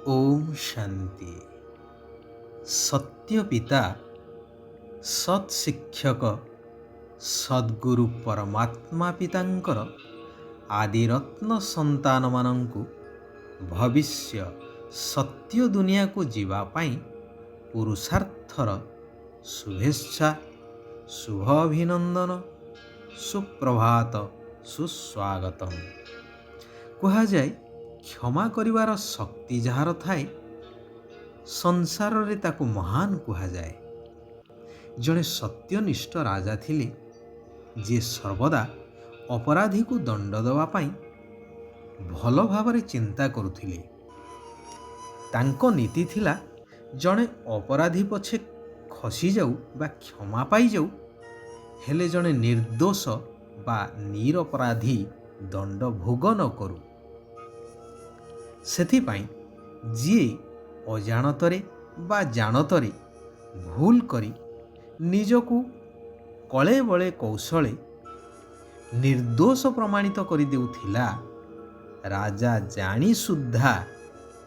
ओम शांति। सत्य पिता सत्शिक्षक सद्गुरु परमात्मा पितांकर आदिरत्न संतान मानंकु भविष्य सत्य दुनिया को जीवा पाई पुरुषार्थर शुभेच्छा, शुभ अभिनंदन, सुप्रभात, सुस्वागतम। कहा जाए क्षमा करिवार शक्ति जार थाए संसार रे ताकू महान कहा जाए। जड़े सत्यनिष्ठ राजा थिले जे सर्वदा अपराधी को दंड देवा पाई भल भावरे चिंता करुथिले। तांको नीति थिला जड़े अपराधी पछे खसी जाऊ बा क्षमा पाई जाऊ, हेले जड़े निर्दोष बा निरपराधी दंड भोग न करू। सेथिपाई जी अजाणतरे बा जानतरे भूल करी निजकू कले बले कौशले निर्दोष प्रमाणित करि देउथिला, राजा जानी सुद्धा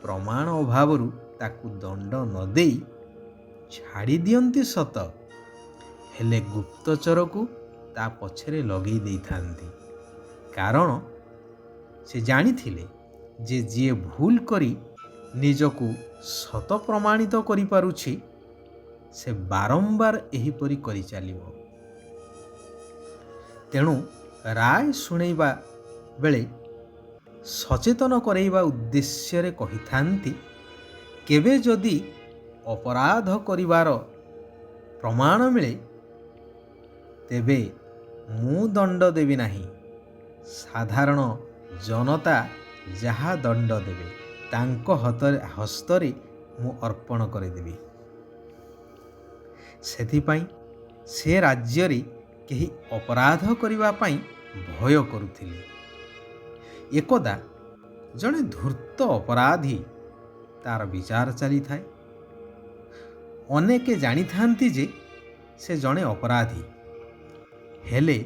प्रमाण अभावरु ताकू दंड न देई छाड़ी दियंती सत, हेले गुप्तचर को ता पछरे लगेई देइथांती। कारण से जानी थिले जे जी भूल करी निजकू सत प्रमाणित करि पारुछि से बारंबार एहिपरि करि चलिबो। तेणु राय सुनैबा बेले सचेतन करैबा उद्देश्य रे कहिथांती, केबे जदि अपराध करिवार प्रमाण मिले तेबे मु दंड देबी नाही, साधारण जनता जहा दंड देबे तांको हस्तरे मु अर्पण करेदेबी। सेथिपाई से राज्य रे केही अपराध करिवा पाई भय करुथिले। एकदा जणे धूर्त अपराधी तार विचार चली थाए। अनेके जानी थांती जे से जणे अपराधी, हेले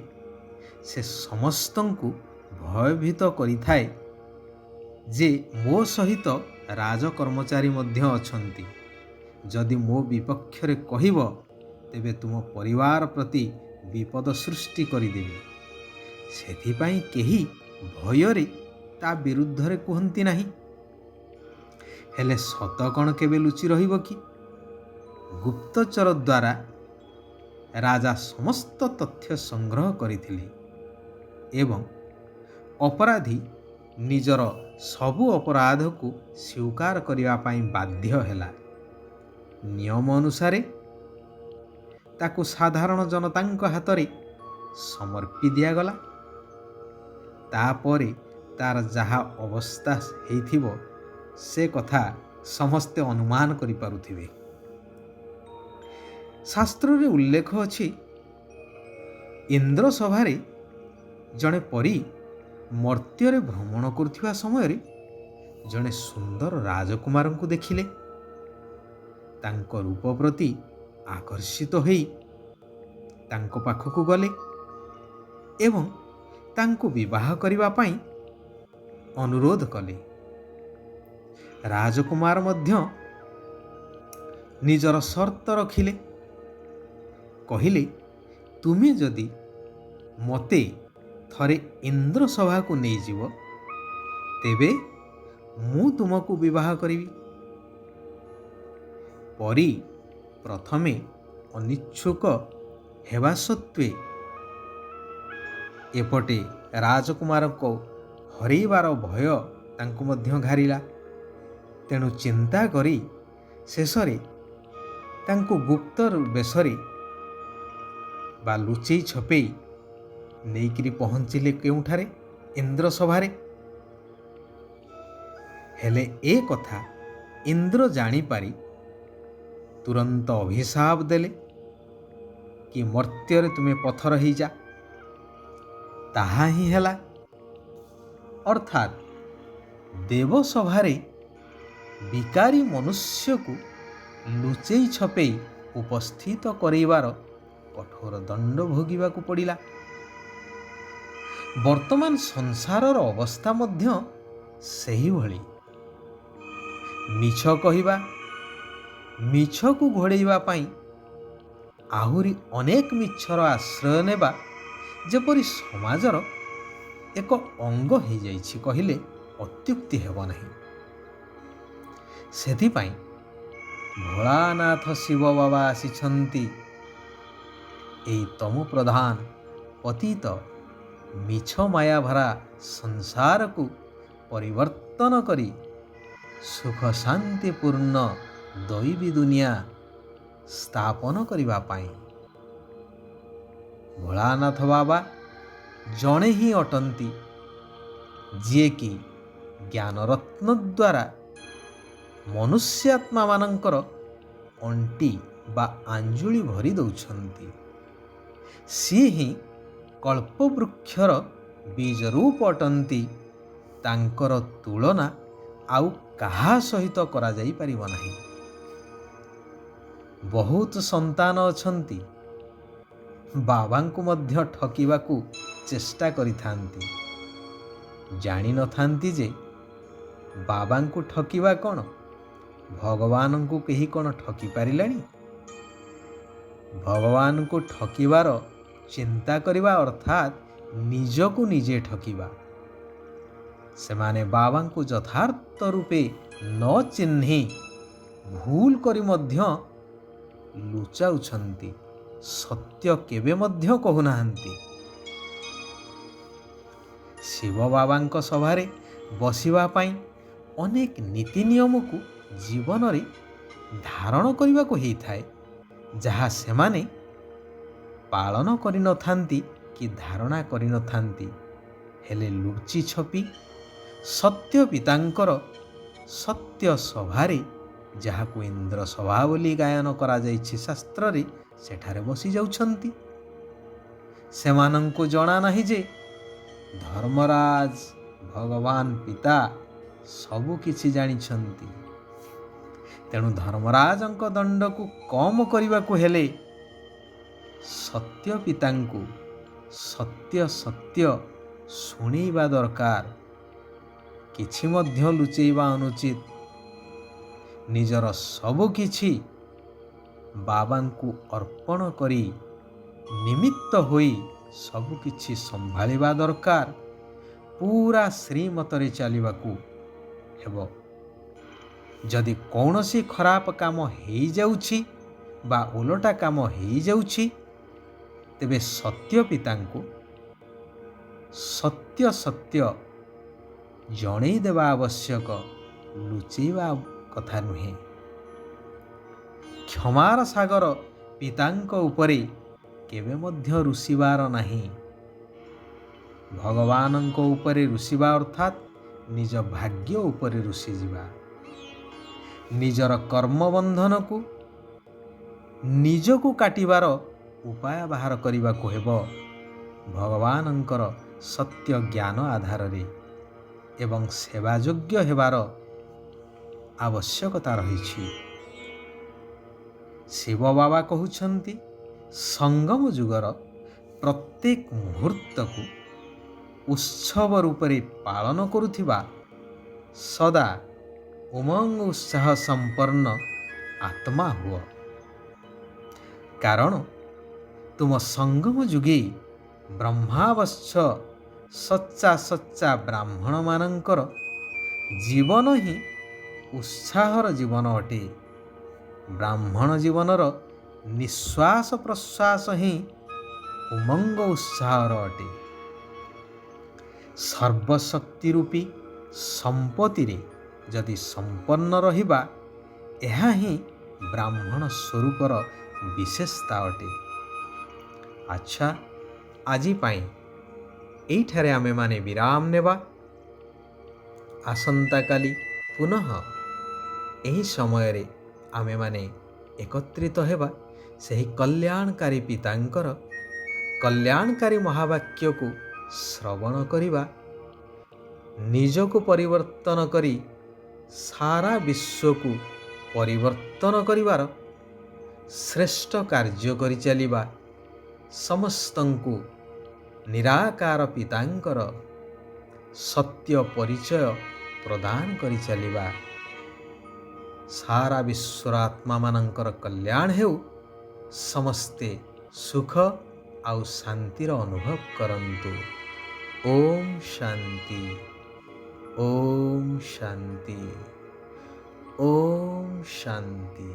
से समस्तंकु भयभीत करि थाए जे मो सहित राजकर्मचारी मध्य अछंती, जदि मो विपक्ष रे कहिब तेबे तुम परिवार प्रति विपद सृष्टि करिदेबी। सेथिपाई केही भयरे ता विरुद्ध रे कहंती नाही। हेले सत कण केबे लुचि रहिब कि? गुप्तचर द्वारा राजा समस्त तथ्य संग्रह करिथिले एवं अपराधी निजर सबु अपराध को स्वीकार करिवा पाई बाध्य हेला। नियम अनुसारे ताकू साधारण जनतांक हातरे समर्पी दिया गला। तापरे तार जहा अवस्था हेइथिबो से कथा समस्ते अनुमान करि पारुथिबे। शास्त्र रे उल्लेख अछि, इंद्र सभारे जणे परी मर्त्य रे भ्रमण करुथिबा समय रे जणे सुंदर राजकुमार को देखिले। तांको रूप प्रति आकर्षित होई तांको पाखकु गले एवं तांको विवाह करिवा पाई अनुरोध कले। राजकुमार मध्य निजर शर्त रखिले। कहिले, तुमे जदि मते थरे इंद्र सभा को नहीं जीव तेबे मु तुमको विवाह करिवी। परी प्रथमे अनिच्छुक हेबा सत्वे एपटे राजकुमार को हरैबार भय तांको मध्य घारिला। तेणु चिंता करी शेषरे तांको गुप्त बेशरे बा लुचेई छपेई नेइकिरी पहुंचिले केउठारे? इंद्र सभारे। हेले ए कथा इंद्र जानी पारी तुरंत अभिशाप देले कि मर्त्य रे तुमे पथर ही जा। ताहा ही हेला। अर्थात देव सभारे विकारी मनुष्य को लुचेई छपेई उपस्थित करैबार कठोर दंड भोगिबा को पड़िला। वर्तमान संसारर अवस्था मध्य सही भली। ମିଛ କହିବା, ମିଛକୁ ଘୋଡ଼େଇବା ପାଇଁ ଆହୁରି ଅନେକ ମିଛର ଆଶ୍ରୟ ନେବା ଯେପରି ସମାଜର ଏକ ଅଙ୍ଗ ହୋଇଯାଇଛି କହିଲେ ଅତ୍ୟୁକ୍ତି ହେବ ନାହିଁ। ସେଥିପାଇଁ ଭୋଳାନାଥ ଶିବ ବାବା ଆସିଛନ୍ତି ଏହି ତମୁ ପ୍ରଧାନ ପତିତ ମିଛ ମାୟାଭରା ସଂସାରକୁ ପରିବର୍ତ୍ତନ କରି ସୁଖ ଶାନ୍ତିପୂର୍ଣ୍ଣ ଦୈବୀ ଦୁନିଆ ସ୍ଥାପନ କରିବା ପାଇଁ। ଭୋଳାନାଥ ବାବା ଜଣେ ହିଁ ଅଟନ୍ତି, ଯିଏକି ଜ୍ଞାନରତ୍ନ ଦ୍ୱାରା ମନୁଷ୍ୟାତ୍ମାମାନଙ୍କର ଅଣ୍ଟି ବା ଆଞ୍ଜୁଳି ଭରି ଦେଉଛନ୍ତି। ସିଏ ହିଁ କଳ୍ପବୃକ୍ଷର ବୀଜ ରୂପ ଅଟନ୍ତି। ତାଙ୍କର ତୁଳନା ଆଉ କାହା ସହିତ କରାଯାଇପାରିବ ନାହିଁ। ବହୁତ ସନ୍ତାନ ଅଛନ୍ତି, ବାବାଙ୍କୁ ମଧ୍ୟ ଠକିବାକୁ ଚେଷ୍ଟା କରିଥାନ୍ତି। ଜାଣିନଥାନ୍ତି ଯେ ବାବାଙ୍କୁ ଠକିବା କ'ଣ, ଭଗବାନଙ୍କୁ କେହି କ'ଣ ଠକି ପାରିଲାଣି? ଭଗବାନଙ୍କୁ ଠକିବାର ଚିନ୍ତା କରିବା ଅର୍ଥାତ୍ ନିଜକୁ ନିଜେ ଠକିବା। ସେମାନେ ବାବାଙ୍କୁ ଯଥାର୍ଥ ରୂପେ ନ ଚିହ୍ନି ଭୁଲ କରି ମଧ୍ୟ ଲୁଚାଉଛନ୍ତି, ସତ୍ୟ କେବେ ମଧ୍ୟ କହୁନାହାନ୍ତି। ଶିବ ବାବାଙ୍କ ସଭାରେ ବସିବା ପାଇଁ ଅନେକ ନୀତି ନିୟମକୁ ଜୀବନରେ ଧାରଣ କରିବାକୁ ହେଇଥାଏ, ଯାହା ସେମାନେ ପାଳନ କରିନଥାନ୍ତି କି ଧାରଣା କରିନଥାନ୍ତି। ହେଲେ ଲୁଚି ଛପି ସତ୍ୟ ପିତାଙ୍କର ସତ୍ୟ ସଭାରେ, ଯାହାକୁ ଇନ୍ଦ୍ର ସଭା ବୋଲି ଗାୟନ କରାଯାଇଛି ଶାସ୍ତ୍ରରେ, ସେଠାରେ ବସି ଯାଉଛନ୍ତି। ସେମାନଙ୍କୁ ଜଣା ନାହିଁ ଯେ ଧର୍ମରାଜ ଭଗବାନ ପିତା ସବୁ କିଛି ଜାଣିଛନ୍ତି। ତେଣୁ ଧର୍ମରାଜଙ୍କ ଦଣ୍ଡକୁ କମ କରିବାକୁ ହେଲେ ସତ୍ୟ ପିତାଙ୍କୁ ସତ୍ୟ ସତ୍ୟ ଶୁଣେଇବା ଦରକାର। କିଛି ମଧ୍ୟ ଲୁଚେଇବା ଅନୁଚିତ। ନିଜର ସବୁ କିଛି ବାବାଙ୍କୁ ଅର୍ପଣ କରି ନିମିତ୍ତ ହୋଇ ସବୁ କିଛି ସମ୍ଭାଳିବା ଦରକାର। ପୁରା ଶ୍ରୀମତରେ ଚାଲିବାକୁ ହେବ। ଯଦି କୌଣସି ଖରାପ କାମ ହେଇଯାଉଛି ବା ଓଲଟା କାମ ହେଇଯାଉଛି, ତେବେ ସତ୍ୟ ପିତାଙ୍କୁ ସତ୍ୟ ସତ୍ୟ ଜଣେଇ ଦେବା ଆବଶ୍ୟକ, ଲୁଚେଇବା କଥା ନୁହେଁ। କ୍ଷମାର ସାଗର ପିତାଙ୍କ ଉପରେ କେବେ ମଧ୍ୟ ରୁଷିବାର ନାହିଁ। ଭଗବାନଙ୍କ ଉପରେ ରୁଷିବା ଅର୍ଥାତ୍ ନିଜ ଭାଗ୍ୟ ଉପରେ ରୁଷିଯିବା। ନିଜର କର୍ମବନ୍ଧନକୁ ନିଜକୁ କାଟିବାର ଉପାୟ ବାହାର କରିବାକୁ ହେବ ଭଗବାନଙ୍କର ସତ୍ୟ ଜ୍ଞାନ ଆଧାରରେ, ଏବଂ ସେବା ଯୋଗ୍ୟ ହେବାର ଆବଶ୍ୟକତା ରହିଛି। ଶିବ ବାବା କହୁଛନ୍ତି, ସଙ୍ଗମ ଯୁଗର ପ୍ରତ୍ୟେକ ମୁହୂର୍ତ୍ତକୁ ଉତ୍ସବ ରୂପରେ ପାଳନ କରୁଥିବା ସଦା ଉମଙ୍ଗ ଉତ୍ସାହ ସମ୍ପନ୍ନ ଆତ୍ମା ହୁଅ। କାରଣ ତୁମ ସଙ୍ଗମ ଯୁଗେ ବ୍ରହ୍ମାବଶ୍ୟ ସଚ୍ଚା ସଚ୍ଚା ବ୍ରାହ୍ମଣମାନଙ୍କର ଜୀବନ ହିଁ ଉତ୍ସାହର ଜୀବନ ଅଟେ। ବ୍ରାହ୍ମଣ ଜୀବନର ନିଶ୍ୱାସ ପ୍ରଶ୍ୱାସ ହିଁ ଉମଙ୍ଗ ଉତ୍ସାହର ଅଟେ। ସର୍ବଶକ୍ତି ରୂପୀ ସମ୍ପତ୍ତିରେ ଯଦି ସମ୍ପନ୍ନ ରହିବା, ଏହା ହିଁ ବ୍ରାହ୍ମଣ ସ୍ୱରୂପର ବିଶେଷତା ଅଟେ। ଆଚ୍ଛା, ଆଜି ପାଇଁ ଏଇଠାରେ ଆମେମାନେ ବିରାମ ନେବା। ଆସନ୍ତାକାଲି ପୁନଃ ଏହି ସମୟରେ ଆମେମାନେ ଏକତ୍ରିତ ହେବା ସେହି କଲ୍ୟାଣକାରୀ ପିତାଙ୍କର କଲ୍ୟାଣକାରୀ ମହାବାକ୍ୟକୁ ଶ୍ରବଣ କରିବା। ନିଜକୁ ପରିବର୍ତ୍ତନ କରି ସାରା ବିଶ୍ୱକୁ ପରିବର୍ତ୍ତନ କରିବାର ଶ୍ରେଷ୍ଠ କାର୍ଯ୍ୟ କରି ଚାଲିବା। ସମସ୍ତଙ୍କୁ ନିରାକାର ପିତାଙ୍କର ସତ୍ୟ ପରିଚୟ ପ୍ରଦାନ କରି ଚାଲିବା। ସାରା ବିଶ୍ୱର ଆତ୍ମାମାନଙ୍କର କଲ୍ୟାଣ ହେଉ। ସମସ୍ତେ ସୁଖ ଆଉ ଶାନ୍ତିର ଅନୁଭବ କରନ୍ତୁ। ଓମ୍ ଶାନ୍ତି, ଓମ୍ ଶାନ୍ତି, ଓମ୍ ଶାନ୍ତି।